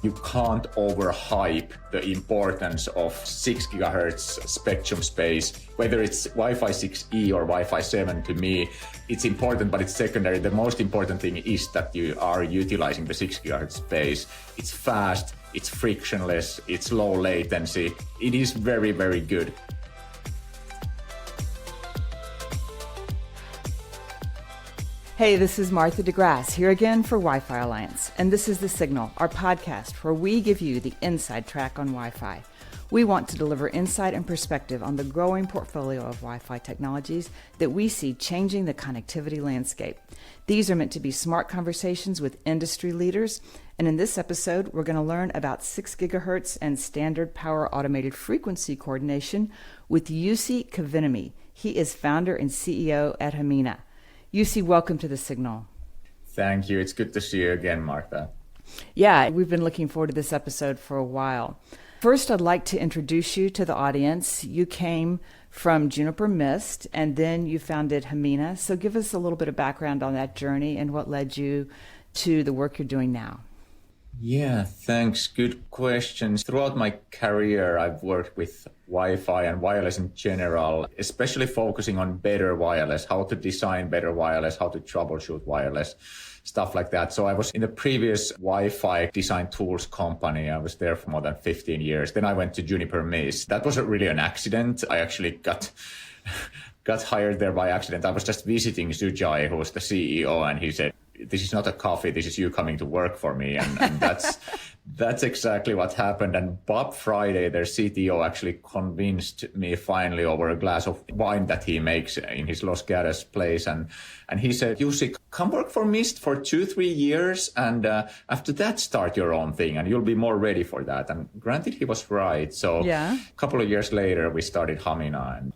You can't overhype the importance of 6 gigahertz spectrum space, whether it's Wi-Fi 6E or Wi-Fi 7. To me, it's important, but it's secondary. The most important thing is that you are utilizing the 6 gigahertz space. It's fast, it's frictionless, it's low latency. It is very, very good. Hey, this is Martha DeGrasse here again for Wi-Fi Alliance, and this is The Signal, our podcast where we give you the inside track on Wi-Fi. We want to deliver insight and perspective on the growing portfolio of Wi-Fi technologies that we see changing the connectivity landscape. These are meant to be smart conversations with industry leaders, and in this episode, we're going to learn about 6 gigahertz and standard power automated frequency coordination with Jussi Kiviniemi. He is founder and CEO at Hamina. Jussi, welcome to The Signal. Thank you. It's good to see you again, Martha. Yeah, we've been looking forward to this episode for a while. First, I'd like to introduce you to the audience. You came from Juniper Mist, and then you founded Hamina. So give us a little bit of background on that journey and what led you to the work you're doing now. Yeah, thanks. Good questions. Throughout my career, I've worked with Wi-Fi and wireless in general, especially focusing on better wireless, how to design better wireless, how to troubleshoot wireless, stuff like that. So I was in the previous Wi-Fi design tools company. I was there for more than 15 years. Then I went to Juniper Mist. That wasn't really an accident. I actually got hired there by accident. I was just visiting Sujai, who was the CEO, and he said, "This is not a coffee, this is you coming to work for me." And that's exactly what happened. And Bob Friday, their CTO, actually convinced me finally over a glass of wine that he makes in his Los Gatos place. And he said, "Jussi, come work for Mist for 2-3 years. And after that, start your own thing and you'll be more ready for that." And granted, he was right. So a couple of years later, we started Hamina. And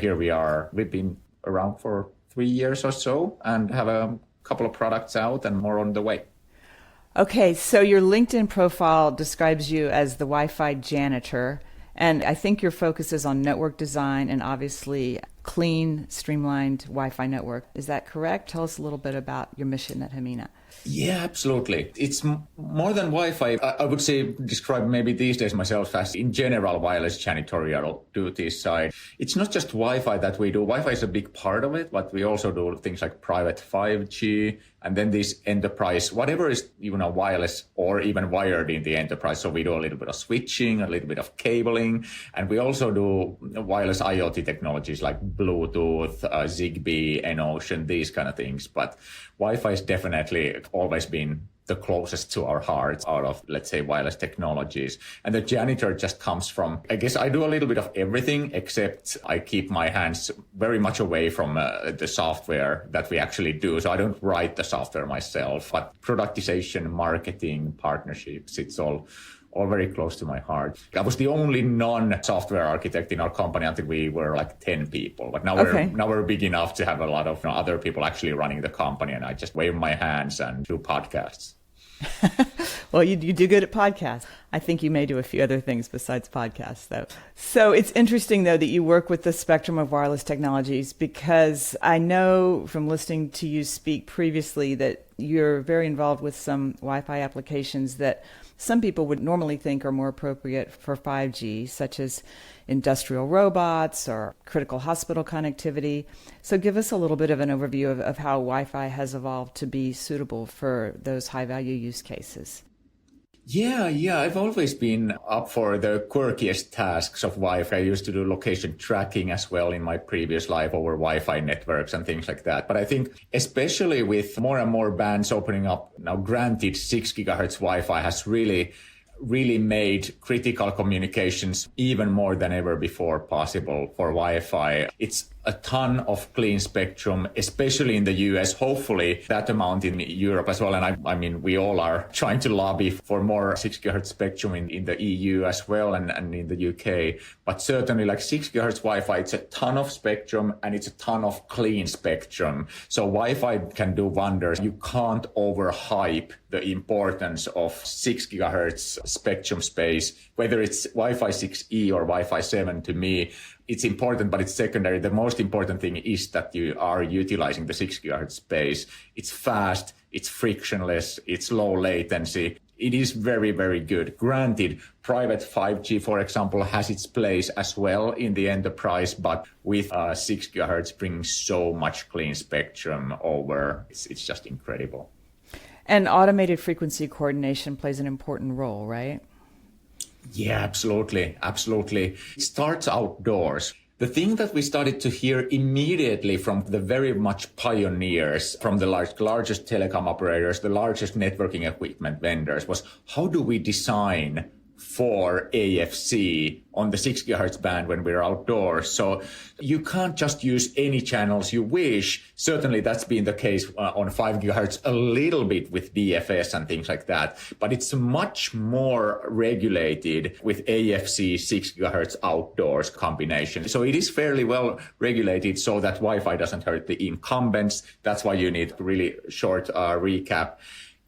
here we are. We've been around for 3 years or so and have a couple of products out and more on the way. Okay, so your LinkedIn profile describes you as the Wi-Fi janitor, and I think your focus is on network design and obviously clean, streamlined Wi-Fi network. Is that correct? Tell us a little bit about your mission at Hamina. Yeah, absolutely. It's more than Wi-Fi. I would say describe maybe these days myself as in general wireless janitorial duties side. It's not just Wi-Fi that we do. Wi-Fi is a big part of it, but we also do things like private 5G and then this enterprise, whatever is wireless or even wired in the enterprise. So we do a little bit of switching, a little bit of cabling, and we also do wireless IoT technologies like Bluetooth, Zigbee, N-Ocean, these kind of things. But Wi-Fi has definitely always been the closest to our hearts out of, let's say, wireless technologies. And the janitor just comes from, I guess I do a little bit of everything, except I keep my hands very much away from the software that we actually do. So I don't write the software myself, but productization, marketing, partnerships, it's all very close to my heart. I was the only non-software architect in our company until we were like 10 people. But now we're big enough to have a lot of other people actually running the company, and I just wave my hands and do podcasts. Well, you do good at podcasts. I think you may do a few other things besides podcasts, though. So it's interesting, though, that you work with the spectrum of wireless technologies, because I know from listening to you speak previously that you're very involved with some Wi-Fi applications that some people would normally think are more appropriate for 5G, such as industrial robots or critical hospital connectivity. So give us a little bit of an overview of how Wi-Fi has evolved to be suitable for those high-value use cases. Yeah, I've always been up for the quirkiest tasks of Wi-Fi. I used to do location tracking as well in my previous life over Wi-Fi networks and things like that. But I think especially with more and more bands opening up now, granted 6 gigahertz Wi-Fi has really made critical communications even more than ever before possible for Wi-Fi. It's a ton of clean spectrum, especially in the US, hopefully that amount in Europe as well. And I mean, we all are trying to lobby for more 6 gigahertz spectrum in the EU as well and in the UK. But certainly like 6 gigahertz Wi-Fi, it's a ton of spectrum and it's a ton of clean spectrum. So Wi-Fi can do wonders. You can't overhype the importance of 6 gigahertz spectrum space, whether it's Wi-Fi 6E or Wi-Fi 7. To me, it's important, but it's secondary. The most important thing is that you are utilizing the 6 gigahertz space. It's fast, it's frictionless, it's low latency. It is very, very good. Granted, private 5G, for example, has its place as well in the enterprise, but with 6 gigahertz bringing so much clean spectrum over, it's just incredible. And automated frequency coordination plays an important role, right? Yeah, absolutely. Absolutely. It starts outdoors. The thing that we started to hear immediately from the very much pioneers, from the largest telecom operators, the largest networking equipment vendors, was how do we design for AFC on the 6 gigahertz band when we're outdoors? So you can't just use any channels you wish. Certainly that's been the case on 5 gigahertz a little bit with DFS and things like that. But it's much more regulated with AFC 6 gigahertz outdoors combination. So it is fairly well regulated so that Wi-Fi doesn't hurt the incumbents. That's why you need a really short recap.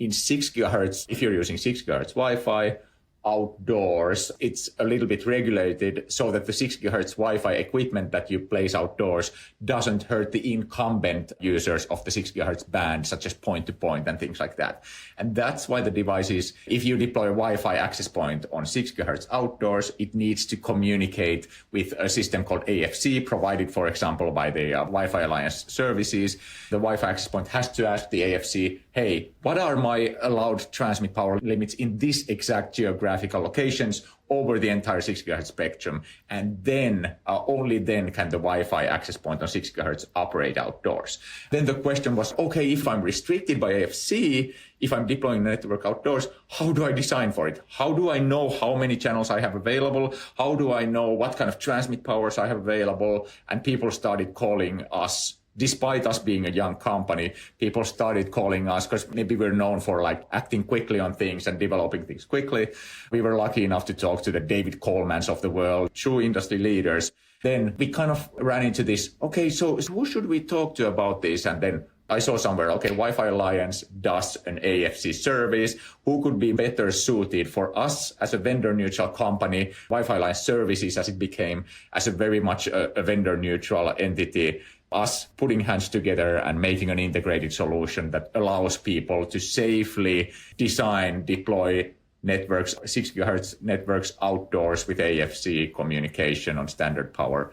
In 6 gigahertz, if you're using 6 gigahertz Wi-Fi, outdoors, it's a little bit regulated so that the 6 gigahertz Wi-Fi equipment that you place outdoors doesn't hurt the incumbent users of the 6 gigahertz band, such as point-to-point and things like that. And that's why the devices, if you deploy a Wi-Fi access point on 6 gigahertz outdoors, it needs to communicate with a system called AFC, provided, for example, by the Wi-Fi Alliance services. The Wi-Fi access point has to ask the AFC, hey, what are my allowed transmit power limits in this exact geographical locations over the entire 6 gigahertz spectrum? And then, only then can the Wi-Fi access point on 6 gigahertz operate outdoors. Then the question was, okay, if I'm restricted by AFC, if I'm deploying the network outdoors, how do I design for it? How do I know how many channels I have available? How do I know what kind of transmit powers I have available? And people started calling us. Despite us being a young company, people started calling us because maybe we're known for like acting quickly on things and developing things quickly. We were lucky enough to talk to the David Colemans of the world, true industry leaders. Then we kind of ran into this, okay, so who should we talk to about this? And then I saw somewhere, okay, Wi-Fi Alliance does an AFC service. Who could be better suited for us as a vendor neutral company? Wi-Fi Alliance services, as it became, as a very much a vendor neutral entity, us putting hands together and making an integrated solution that allows people to safely design, deploy networks, 6 gigahertz networks outdoors with AFC communication on standard power.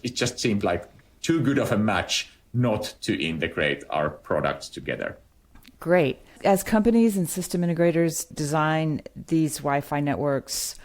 It just seemed like too good of a match not to integrate our products together. Great. As companies and system integrators design these Wi-Fi networks,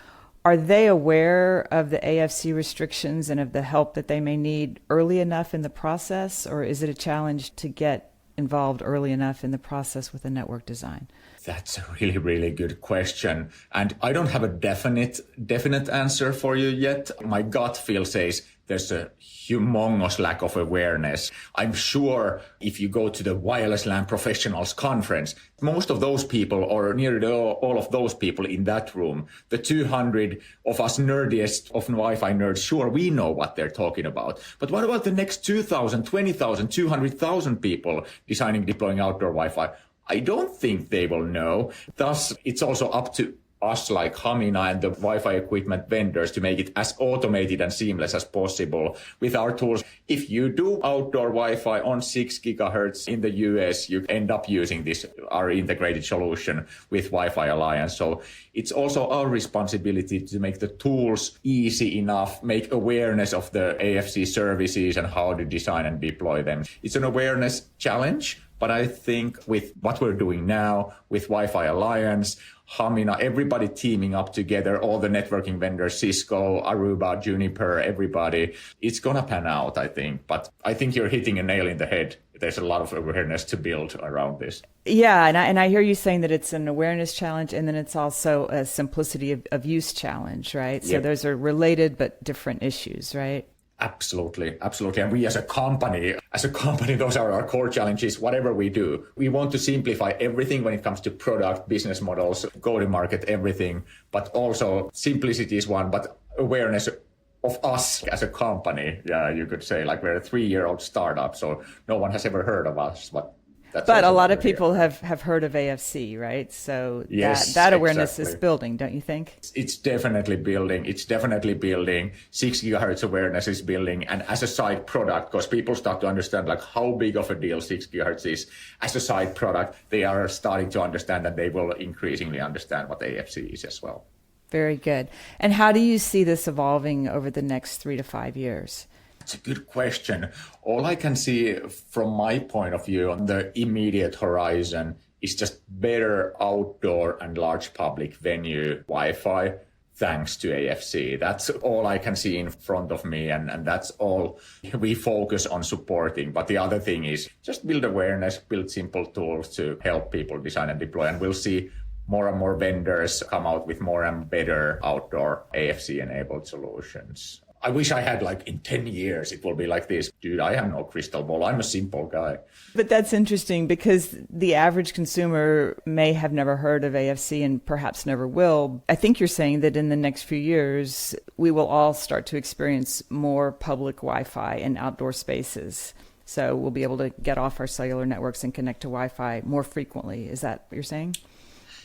are they aware of the AFC restrictions and of the help that they may need early enough in the process, or is it a challenge to get involved early enough in the process with a network design? That's a really, really good question. And I don't have a definite answer for you yet. My gut feel says there's a humongous lack of awareness. I'm sure if you go to the Wireless LAN Professionals Conference, most of those people, or nearly all of those people in that room, the 200 of us nerdiest of Wi-Fi nerds, sure, we know what they're talking about. But what about the next 2,000, 20,000, 200,000 people designing, deploying outdoor Wi-Fi? I don't think they will know. Thus, it's also up to us like Hamina and the Wi-Fi equipment vendors to make it as automated and seamless as possible with our tools. If you do outdoor Wi-Fi on 6 gigahertz in the US, you end up using our integrated solution with Wi-Fi Alliance. So it's also our responsibility to make the tools easy enough, make awareness of the AFC services and how to design and deploy them. It's an awareness challenge. But I think with what we're doing now with Wi-Fi Alliance, Hamina, everybody teaming up together, all the networking vendors, Cisco, Aruba, Juniper, everybody, it's going to pan out, I think. But I think you're hitting a nail in the head. There's a lot of awareness to build around this. Yeah, and I hear you saying that it's an awareness challenge, and then it's also a simplicity of use challenge, right? So those are related but different issues, right? Absolutely. And we as a company, those are our core challenges, whatever we do. We want to simplify everything when it comes to product, business models, go to market, everything. But also simplicity is one, but awareness of us as a company. Yeah, you could say like we're a 3-year-old startup, so no one has ever heard of us, but But a lot of people have heard of AFC, right? So yes, that awareness exactly. is building, don't you think? It's definitely building. 6 gigahertz awareness is building. And as a side product, because people start to understand like how big of a deal 6 gigahertz is as a side product, they are starting to understand that they will increasingly understand what AFC is as well. Very good. And how do you see this evolving over the next 3 to 5 years? It's a good question. All I can see from my point of view on the immediate horizon is just better outdoor and large public venue Wi-Fi thanks to AFC. That's all I can see in front of me, and that's all we focus on supporting. But the other thing is just build awareness, build simple tools to help people design and deploy, and we'll see more and more vendors come out with more and better outdoor AFC-enabled solutions. I wish I had like in 10 years, it will be like this. Dude, I have no crystal ball. I'm a simple guy. But that's interesting because the average consumer may have never heard of AFC and perhaps never will. I think you're saying that in the next few years, we will all start to experience more public Wi-Fi in outdoor spaces. So we'll be able to get off our cellular networks and connect to Wi-Fi more frequently. Is that what you're saying?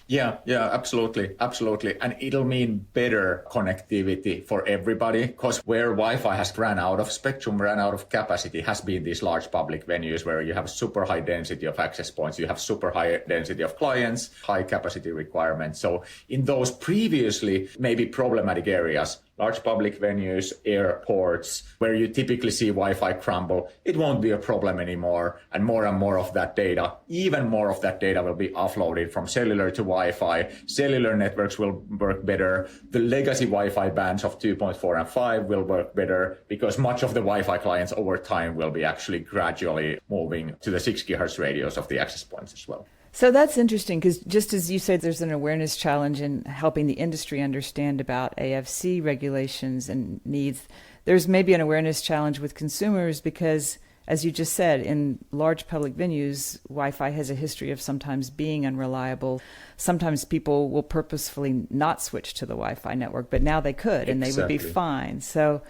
Yeah, absolutely. And it'll mean better connectivity for everybody, because where Wi-Fi has ran out of spectrum, ran out of capacity, has been these large public venues where you have super high density of access points, you have super high density of clients, high capacity requirements. So in those previously maybe problematic areas, large public venues, airports, where you typically see Wi-Fi crumble, it won't be a problem anymore. And more of that data, even more of that data will be offloaded from cellular to Wi-Fi. Cellular networks will work better. The legacy Wi-Fi bands of 2.4 and 5 will work better because much of the Wi-Fi clients over time will be actually gradually moving to the 6 gigahertz radios of the access points as well. So that's interesting because just as you said, there's an awareness challenge in helping the industry understand about AFC regulations and needs. There's maybe an awareness challenge with consumers because, as you just said, in large public venues, Wi-Fi has a history of sometimes being unreliable. Sometimes people will purposefully not switch to the Wi-Fi network, but now they could and they would be fine. So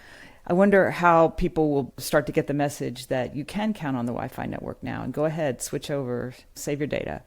I wonder how people will start to get the message that you can count on the Wi-Fi network now and go ahead, switch over, save your data.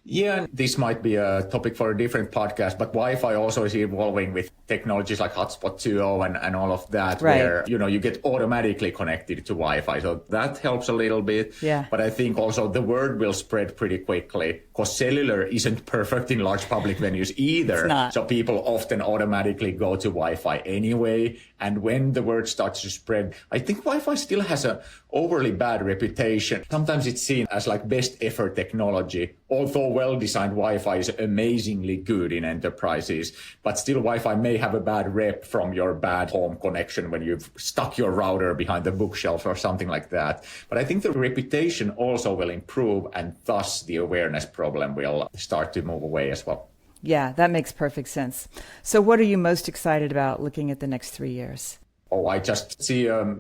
Yeah, this might be a topic for a different podcast, but Wi-Fi also is evolving with technologies like Hotspot 2.0 and all of that, right, where, you get automatically connected to Wi-Fi. So that helps a little bit. Yeah. But I think also the word will spread pretty quickly because cellular isn't perfect in large public venues either. It's not. So people often automatically go to Wi-Fi anyway. And when the word starts to spread, I think Wi-Fi still has a overly bad reputation. Sometimes it's seen as like best effort technology, although well-designed Wi-Fi is amazingly good in enterprises, but still Wi-Fi may have a bad rep from your bad home connection when you've stuck your router behind the bookshelf or something like that. But I think the reputation also will improve and thus the awareness problem will start to move away as well. Yeah, that makes perfect sense. So what are you most excited about looking at the next 3 years? Oh, I just see, a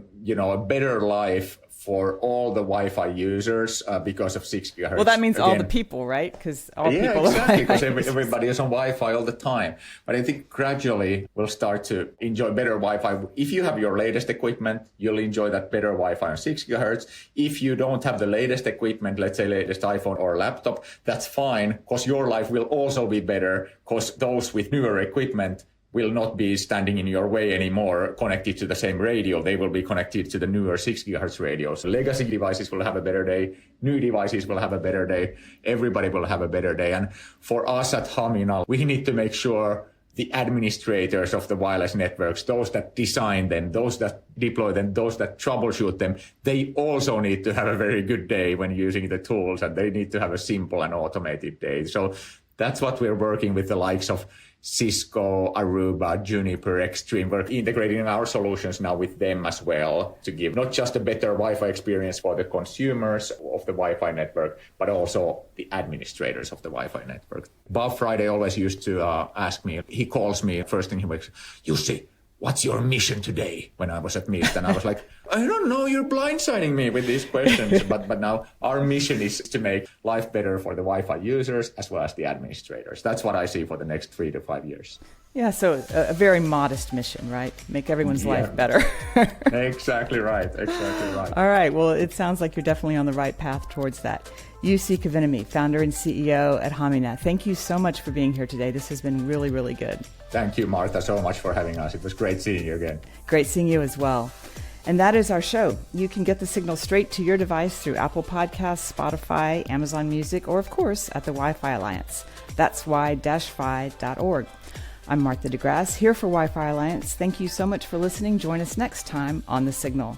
better life for all the Wi-Fi users because of 6 gigahertz. Well, that means all the people, right? Because all people exactly, because everybody is on Wi-Fi all the time. But I think gradually we'll start to enjoy better Wi-Fi. If you have your latest equipment, you'll enjoy that better Wi-Fi on 6 gigahertz. If you don't have the latest equipment, let's say latest iPhone or laptop, that's fine because your life will also be better because those with newer equipment will not be standing in your way anymore, connected to the same radio. They will be connected to the newer 6 gigahertz radios. Legacy devices will have a better day. New devices will have a better day. Everybody will have a better day. And for us at Hamina, we need to make sure the administrators of the wireless networks, those that design them, those that deploy them, those that troubleshoot them, they also need to have a very good day when using the tools, and they need to have a simple and automated day. So that's what we're working with the likes of Cisco, Aruba, Juniper, Extreme. We're integrating our solutions now with them as well to give not just a better Wi-Fi experience for the consumers of the Wi-Fi network, but also the administrators of the Wi-Fi network. Bob Friday always used to ask me, he calls me, first thing he wakes, Jussi, what's your mission today? When I was at MIST, and I was like, I don't know, you're blindsiding me with these questions. but now our mission is to make life better for the Wi-Fi users as well as the administrators. That's what I see for the next 3 to 5 years. Yeah, so a very modest mission, right? Make everyone's life better. Exactly right. Exactly right. All right. Well, it sounds like you're definitely on the right path towards that. Jussi Kiviniemi, founder and CEO at Hamina. Thank you so much for being here today. This has been really, really good. Thank you, Martha, so much for having us. It was great seeing you again. Great seeing you as well. And that is our show. You can get the signal straight to your device through Apple Podcasts, Spotify, Amazon Music, or of course at the Wi-Fi Alliance. That's y-fi.org. I'm Martha DeGrasse, here for Wi-Fi Alliance. Thank you so much for listening. Join us next time on The Signal.